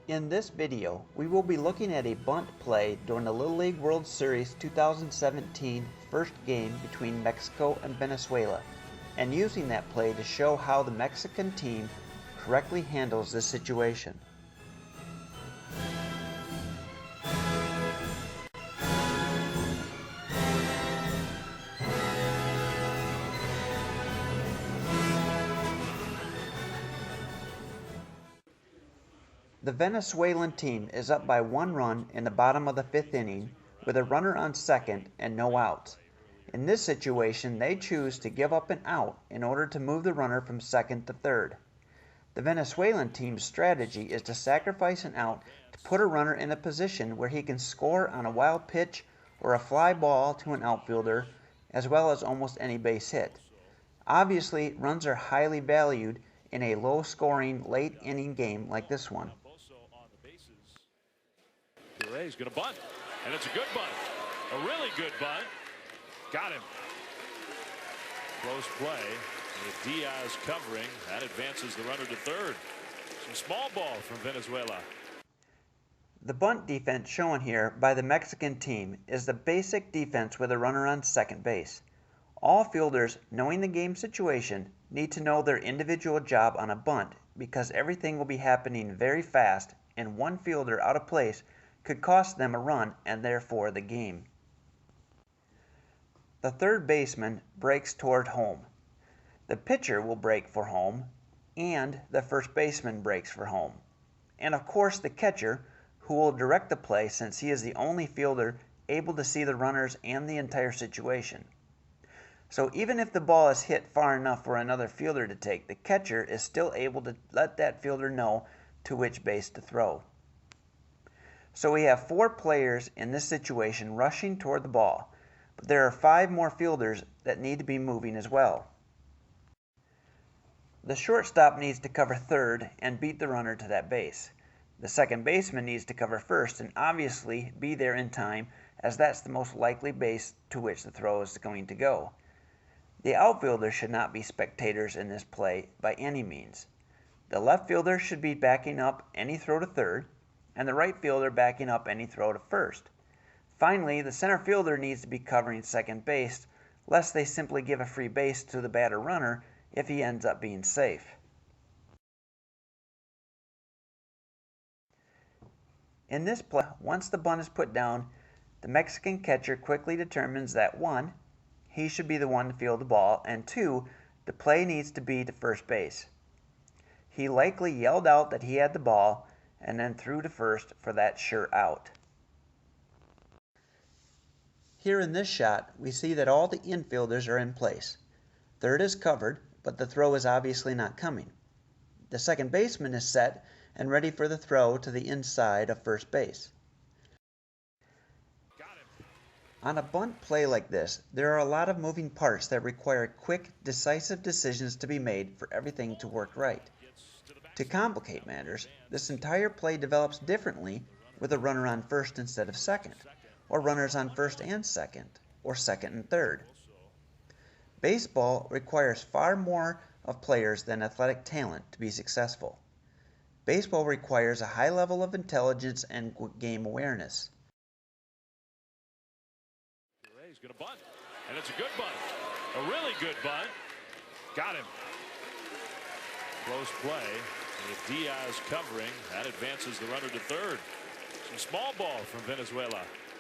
In this video, we will be looking at a bunt play during the Little League World Series 2017 first game between Mexico and Venezuela, and using that play to show how the Mexican team correctly handles this situation. The Venezuelan team is up by 1 run in the bottom of the 5th inning with a runner on second and no outs. In this situation, they choose to give up an out in order to move the runner from second to third. The Venezuelan team's strategy is to sacrifice an out to put a runner in a position where he can score on a wild pitch or a fly ball to an outfielder, as well as almost any base hit. Obviously, runs are highly valued in a low-scoring, late-inning game like this one. He's going to bunt, and it's a good bunt. A really good bunt. Got him. Close play. With Diaz covering, that advances the runner to third. Some small ball from Venezuela. The bunt defense shown here by the Mexican team is the basic defense with a runner on second base. All fielders, knowing the game situation, need to know their individual job on a bunt because everything will be happening very fast, and one fielder out of place could cost them a run and therefore the game. The third baseman breaks toward home. The pitcher will break for home, and the first baseman breaks for home. And of course the catcher, who will direct the play since he is the only fielder able to see the runners and the entire situation. So even if the ball is hit far enough for another fielder to take, the catcher is still able to let that fielder know to which base to throw. So we have 4 players in this situation rushing toward the ball, but there are 5 more fielders that need to be moving as well. The shortstop needs to cover third and beat the runner to that base. The second baseman needs to cover first and obviously be there in time, as that's the most likely base to which the throw is going to go. The outfielders should not be spectators in this play by any means. The left fielder should be backing up any throw to third, and the right fielder backing up any throw to first. Finally, the center fielder needs to be covering second base, lest they simply give a free base to the batter runner if he ends up being safe. In this play, once the bunt is put down, the Mexican catcher quickly determines that 1, he should be the one to field the ball, and 2, the play needs to be to first base. He likely yelled out that he had the ball and then threw to first for that sure out. Here in this shot, we see that all the infielders are in place. Third is covered, but the throw is obviously not coming. The second baseman is set and ready for the throw to the inside of first base. On a bunt play like this, there are a lot of moving parts that require quick, decisive decisions to be made for everything to work right. To complicate matters, this entire play develops differently with a runner on first instead of second, or runners on first and second, or second and third. Baseball requires far more of players than athletic talent to be successful. Baseball requires a high level of intelligence and game awareness. He's going to bunt, and it's a good bunt. A really good bunt. Got him. Close play. With Diaz covering, that advances the runner to third. Some small ball from Venezuela.